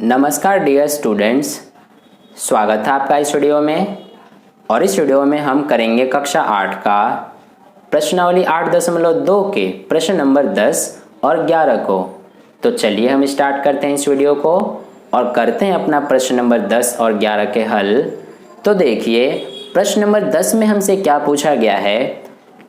नमस्कार dear students, स्वागत है आपका इस वीडियो में। और इस वीडियो में हम करेंगे कक्षा 8 का प्रश्नावली 8.2 के प्रश्न नंबर 10 और 11 को। तो चलिए हम स्टार्ट करते हैं इस वीडियो को और करते हैं अपना प्रश्न नंबर 10 और 11 के हल। तो देखिए प्रश्न नंबर 10 में हमसे क्या पूछा गया है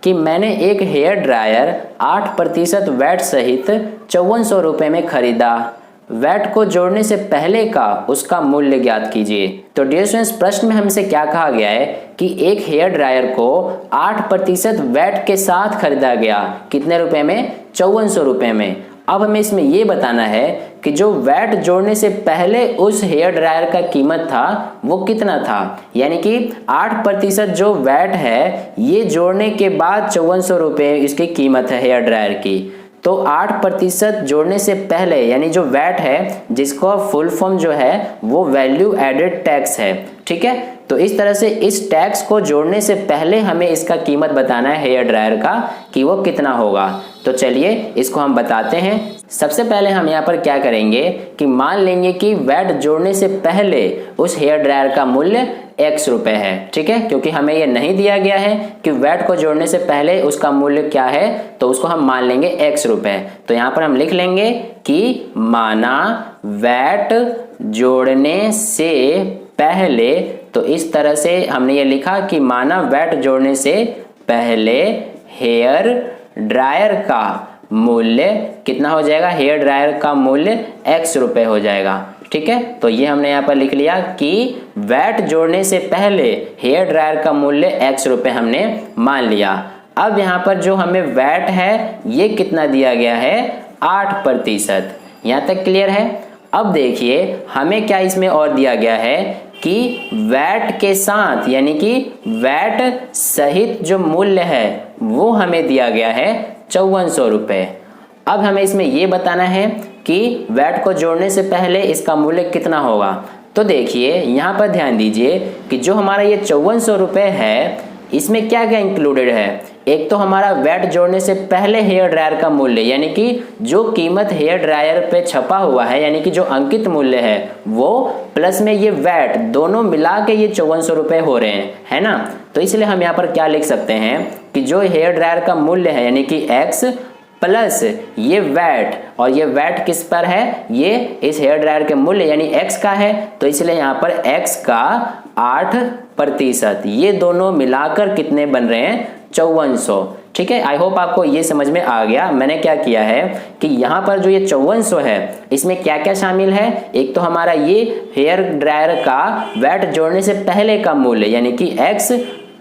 कि मैंने एक हेयर ड्रायर 8% वैट सहित 5400 रुपये में खरीदा। वैट को जोड़ने से पहले का उसका मूल्य ज्ञात कीजिए। तो डियर स्टूडेंट्स, प्रश्न में हमसे क्या कहा गया है कि एक हेयर ड्रायर को 8% वैट के साथ खरीदा गया। कितने रुपए में? 5400 रुपये में। अब हमें इसमें ये बताना है कि जो वैट जोड़ने से पहले उस हेयर ड्रायर का कीमत था वो कितना था। यानी कि 8% जो वैट है ये जोड़ने के बाद 5400 रुपये इसकी कीमत है हेयर ड्रायर की। तो 8% जोड़ने से पहले यानी जो वैट है जिसको फुल फॉर्म जो है वो वैल्यू एडेड टैक्स है। ठीक है, तो इस तरह से इस टैक्स को जोड़ने से पहले हमें इसका कीमत बताना है हेयर ड्रायर का कि वो कितना होगा। तो चलिए इसको हम बताते हैं। सबसे पहले हम यहाँ पर क्या करेंगे कि मान लेंगे कि वैट जोड़ने से पहले उस हेयर ड्रायर का मूल्य x रुपए है। ठीक है, क्योंकि हमें ये नहीं दिया गया है कि वैट को जोड़ने से पहले उसका मूल्य क्या है, तो उसको हम मान लेंगे x रुपए। तो यहाँ पर हम लिख लेंगे कि माना वैट जोड़ने से पहले, तो इस तरह से हमने ये लिखा कि माना वैट जोड़ने से पहले हेयर ड्रायर का मूल्य कितना हो जाएगा, हेयर ड्रायर का मूल्य x रुपए हो जाएगा। ठीक है, तो ये हमने यहाँ पर लिख लिया कि वैट जोड़ने से पहले हेयर ड्रायर का मूल्य x रुपए हमने मान लिया। अब यहाँ पर जो हमें वैट है ये कितना दिया गया है, 8%। यहाँ तक क्लियर है। अब देखिए हमें क्या इसमें और दिया गया है कि वैट के साथ यानी कि वैट सहित जो मूल्य है वो हमें दिया गया है 5400 रुपये। अब हमें इसमें ये बताना है कि वैट को जोड़ने से पहले इसका मूल्य कितना होगा। तो देखिए यहाँ पर ध्यान दीजिए कि जो हमारा ये 5400 रुपये है इसमें क्या क्या इंक्लूडेड है। एक तो हमारा वैट जोड़ने से पहले हेयर ड्रायर का मूल्य यानी कि जो कीमत हेयर ड्रायर पे छपा हुआ है यानी कि जो अंकित मूल्य है वो, प्लस में ये वैट, दोनों मिला के ये 5400 रुपये हो रहे हैं, है ना। तो इसलिए हम यहाँ पर क्या लिख सकते हैं कि जो हेयर ड्रायर का मूल्य है यानी कि x प्लस ये वैट, और ये वैट किस पर है, ये इस हेयर ड्रायर के मूल्य यानी x का है। तो इसलिए यहाँ पर x का 8%, ये दोनों मिलाकर कितने बन रहे हैं, 5400। ठीक है, आई होप आपको ये समझ में आ गया। मैंने क्या किया है कि यहाँ पर जो ये 5400 है इसमें क्या क्या शामिल है। एक तो हमारा ये हेयर ड्रायर का वैट जोड़ने से पहले का मूल्य यानी कि x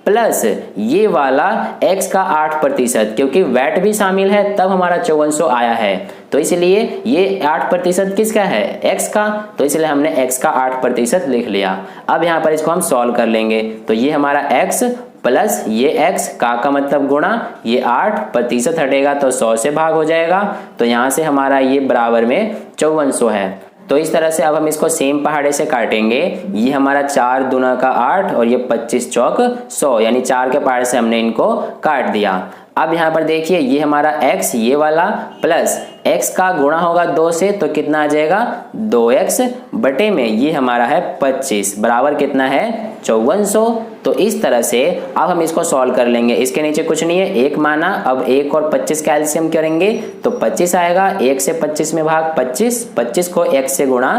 प्लस ये वाला x का 8%, क्योंकि वैट भी शामिल है तब हमारा 5400 आया है। तो इसलिए ये 8% किसका है, x का। तो इसलिए हमने x का 8% लिख लिया। अब यहाँ पर इसको हम सॉल्व कर लेंगे। तो ये हमारा x प्लस ये x का मतलब गुणा, ये 8% हटेगा तो 100 से भाग हो जाएगा। तो यहाँ से हमारा ये बराबर में 5400 है। तो इस तरह से अब हम इसको सेम पहाड़े से काटेंगे। ये हमारा 4 दूना का 8 और ये 25 चौक 100, यानी 4 के पहाड़े से हमने इनको काट दिया। अब यहाँ पर देखिए ये हमारा x ये वाला प्लस x का गुणा होगा 2 से तो कितना आ जाएगा, 2x बटे में ये हमारा है 25 बराबर कितना है, 5400। तो इस तरह से अब हम इसको सॉल्व कर लेंगे। इसके नीचे कुछ नहीं है, 1 माना, अब 1 और 25 का एलसीएम करेंगे तो 25 आएगा। 1 से 25 में भाग 25, 25 को x से गुणा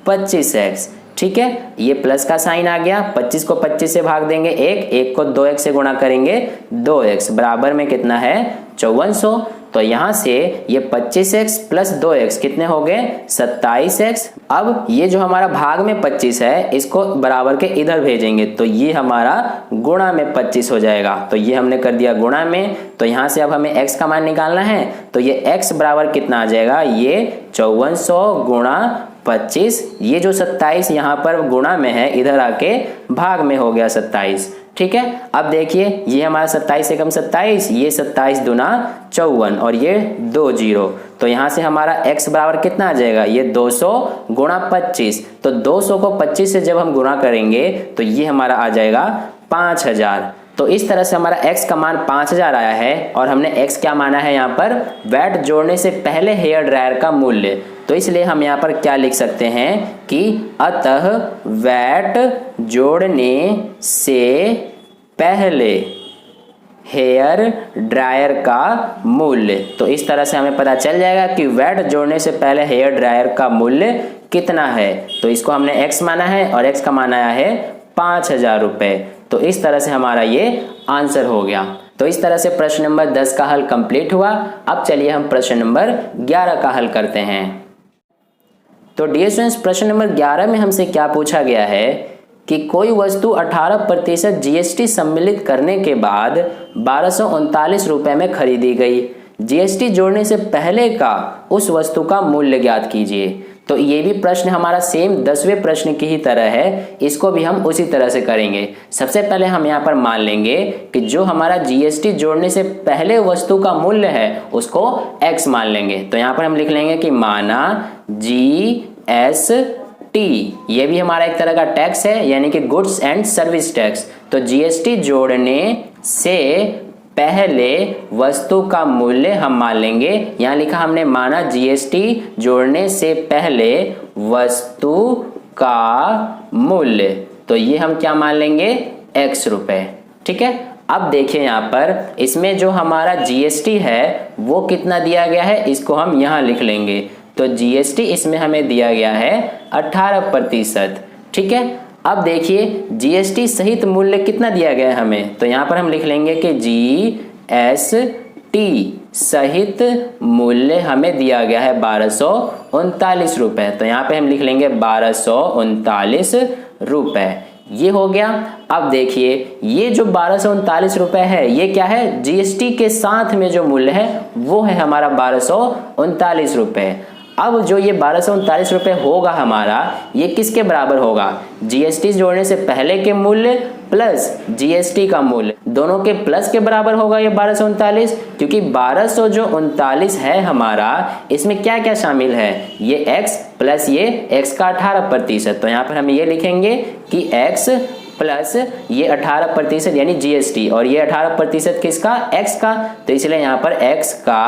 25x। ठीक है, ये प्लस का साइन आ गया। 25 को 25 से भाग देंगे 1 को 2x से गुणा करेंगे 2x बराबर में कितना है, 5400। तो यहाँ से ये 25x प्लस 2x कितने हो गए, 27x। अब ये जो हमारा भाग में 25 है इसको बराबर के इधर भेजेंगे तो ये हमारा गुणा में 25 हो जाएगा। तो ये हमने कर दिया गुणा में। तो यहाँ से अब हमें x का मान निकालना है। तो ये x बराबर कितना आ जाएगा, ये 5400 गुणा 25, ये जो 27 यहाँ पर गुणा में है इधर आके भाग में हो गया 27। ठीक है, अब देखिए ये हमारा 27 एकम 27, ये 27 दूना 54 और ये 2 0। तो यहाँ से हमारा x बराबर कितना आ जाएगा, ये 200 गुणा 25। तो 200 को 25 से जब हम गुणा करेंगे तो ये हमारा आ जाएगा 5000। तो इस तरह से हमारा x का मान 5000 आया है और हमने x क्या माना है यहाँ पर, वैट जोड़ने से पहले हेयर ड्रायर का मूल्य। तो इसलिए हम यहाँ पर क्या लिख सकते हैं कि अतः वैट जोड़ने से पहले हेयर ड्रायर का मूल्य। तो इस तरह से हमें पता चल जाएगा कि वैट जोड़ने से पहले हेयर ड्रायर का मूल्य कितना है। तो इसको हमने x माना है और x का मान आया है 5,000 रुपए। तो इस तरह से हमारा ये आंसर हो गया। तो इस तरह से प्रश्न नंबर 10 का हल कंप्लीट हुआ। अब चलिए हम प्रश्न नंबर 11 का हल करते हैं। तो डियर स्टूडेंट्स, प्रश्न नंबर 11 में हमसे क्या पूछा गया है कि कोई वस्तु 18% जीएसटी सम्मिलित करने के बाद 1239 रुपए में खरीदी गई। जीएसटी जोड़ने से पहले का उस वस्तु का मूल्य ज्ञात कीजिए। तो ये भी प्रश्न हमारा सेम 10वें प्रश्न की ही तरह है, इसको भी हम उसी तरह से करेंगे। सबसे पहले हम यहाँ पर मान लेंगे कि जो हमारा जीएसटी जोड़ने से पहले वस्तु का मूल्य है उसको x मान लेंगे। तो यहाँ पर हम लिख लेंगे कि माना जीएसटी, ये भी हमारा एक तरह का टैक्स है, यानी कि गुड्स एंड सर्विस टैक्स। तो जीएसटी जोड़ने से पहले वस्तु का मूल्य हम मान लेंगे। यहाँ लिखा हमने माना जीएसटी जोड़ने से पहले वस्तु का मूल्य, तो ये हम क्या मान लेंगे x रुपए। ठीक है, अब देखिए यहाँ पर इसमें जो हमारा जीएसटी है वो कितना दिया गया है, इसको हम यहाँ लिख लेंगे। तो जीएसटी इसमें हमें दिया गया है 18%। ठीक है, अब देखिए जीएसटी सहित मूल्य कितना दिया गया है हमें। तो यहाँ पर हम लिख लेंगे कि जीएसटी सहित मूल्य हमें दिया गया है 1239 रुपए। तो यहाँ पे हम लिख लेंगे 1239 रुपए। ये हो गया। अब देखिए ये जो 1239 रुपए है ये क्या है, जीएसटी के साथ में जो मूल्य है वो है हमारा 1239 रुपए। अब जो ये 1239 रुपए होगा हमारा, ये किसके बराबर होगा, जीएसटी जोड़ने से पहले के मूल्य प्लस जीएसटी का मूल्य, दोनों के प्लस के बराबर होगा ये 1239। क्योंकि 1239 है हमारा, इसमें क्या क्या शामिल है, ये x प्लस ये x का 18%। तो यहाँ पर हम ये लिखेंगे कि x प्लस ये 18% यानी जीएसटी, और ये 18% किसका, x का। तो इसलिए यहाँ पर x का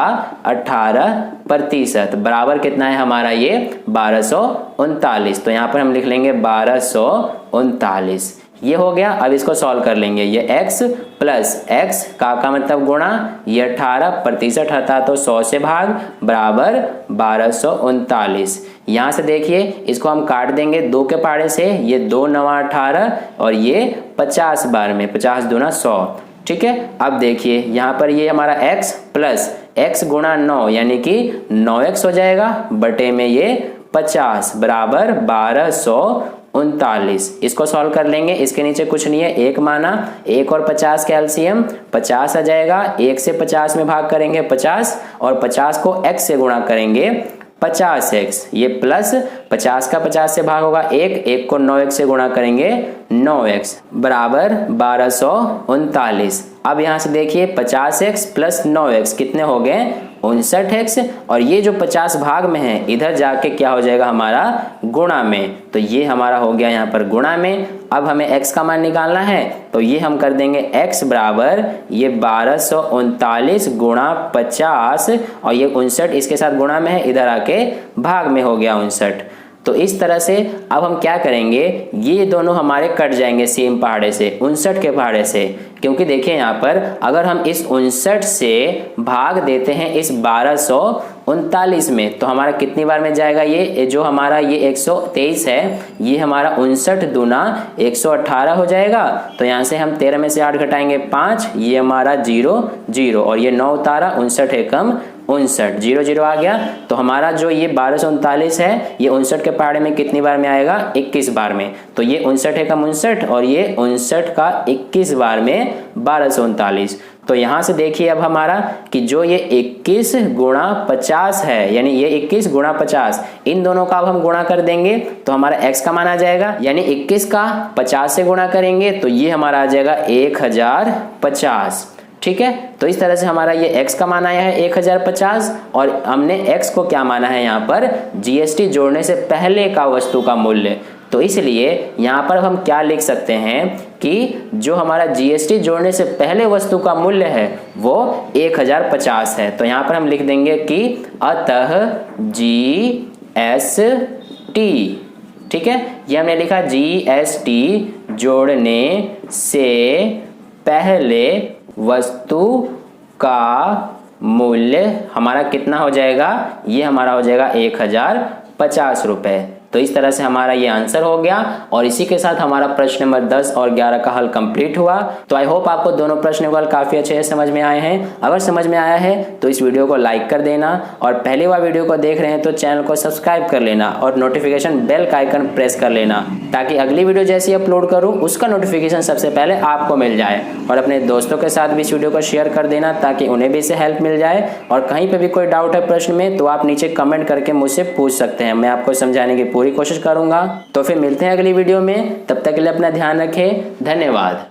18% बराबर कितना है हमारा, ये 1239। तो यहाँ पर हम लिख लेंगे 1239। ये हो गया। अब इसको सॉल्व कर लेंगे। ये x प्लस x का मतलब गुणा, ये 18% हटा तो 100 से भाग बराबर 1239। यहाँ से देखिए इसको हम काट देंगे 2 के पहाड़े से, ये 2 9 18 और ये 50 बार में 50 दूना 100। ठीक है, अब देखिए यहाँ पर ये हमारा x प्लस x गुणा 9 यानी कि 9x हो जाएगा, बटे में ये 50 बराबर 1239। इसको सॉल्व कर लेंगे। इसके नीचे कुछ नहीं है, 1 माना, 1 और 50 का एलसीएम 50 आ जाएगा। 1 से 50 में भाग करेंगे 50, और 50 को x से गुणा करेंगे 50x, ये प्लस 50 का 50 से भाग होगा 1 को 9x से गुणा करेंगे 9x बराबर 1239। अब यहाँ से देखिए 50x प्लस 9x कितने हो गए, 59x, और ये जो 50 भाग में है इधर जाके क्या हो जाएगा हमारा गुणा में। तो ये हमारा हो गया यहाँ पर गुणा में। अब हमें x का मान निकालना है, तो ये हम कर देंगे x बराबर ये 1239 गुणा 50, और ये 59 इसके साथ गुणा में है, इधर आके भाग में हो गया 59। तो इस तरह से अब हम क्या करेंगे, ये दोनों हमारे कट जाएंगे सेम पहाड़े से, 59 के पहाड़े से। क्योंकि देखिए यहाँ पर अगर हम इस 59 से भाग देते हैं इस 1239 में, तो हमारा कितनी बार में जाएगा, ये जो हमारा ये 123 है, ये हमारा 59 दूना 118 हो जाएगा। तो यहाँ से हम 13 में से 8 घटाएंगे 5, ये हमारा 0 0, और ये 9 उतारा, 59 एकम 59, 0 0 आ गया। तो हमारा जो ये 1239 है ये 59 के पहाड़े में कितनी बार में आएगा, 21 बार में। तो ये 59 एकम 59, और ये 59 का 21 बार में 1239। तो यहाँ से देखिए अब हमारा कि जो ये 21 गुणा 50 है, यानी ये 21 गुणा 50, इन दोनों का अब हम गुणा कर देंगे तो हमारा x का मान आ जाएगा, यानी 21 का 50 से गुणा करेंगे तो ये हमारा आ जाएगा 1050। ठीक है, तो इस तरह से हमारा ये x का मान आया है 1050, और हमने x को क्या माना है यहाँ पर, जीएसटी जोड़ने से पहले का वस्तु का मूल्य। तो इसलिए यहाँ पर हम क्या लिख सकते हैं कि जो हमारा जीएसटी जोड़ने से पहले वस्तु का मूल्य है वो 1050 है। तो यहाँ पर हम लिख देंगे कि अतः जीएसटी ठीक है, ये हमने लिखा GST जोड़ने से पहले वस्तु का मूल्य हमारा कितना हो जाएगा, ये हमारा हो जाएगा 1050 रुपये। तो इस तरह से हमारा ये आंसर हो गया और इसी के साथ हमारा प्रश्न नंबर 10 और 11 का हल कंप्लीट हुआ। तो आई होप आपको दोनों प्रश्नों का हल काफ़ी अच्छे से समझ में आए हैं। अगर समझ में आया है तो इस वीडियो को लाइक कर देना और पहली बार वीडियो को देख रहे हैं तो चैनल को सब्सक्राइब कर लेना और नोटिफिकेशन बेल का आइकन प्रेस कर लेना ताकि अगली वीडियो जैसी अपलोड करूँ उसका नोटिफिकेशन सबसे पहले आपको मिल जाए। और अपने दोस्तों के साथ भी इस वीडियो को शेयर कर देना ताकि उन्हें भी इससे हेल्प मिल जाए। और कहीं पर भी कोई डाउट है प्रश्न में तो आप नीचे कमेंट करके मुझसे पूछ सकते हैं, मैं आपको समझाने की पूरी कोशिश करूंगा। तो फिर मिलते हैं अगली वीडियो में, तब तक के लिए अपना ध्यान रखें। धन्यवाद।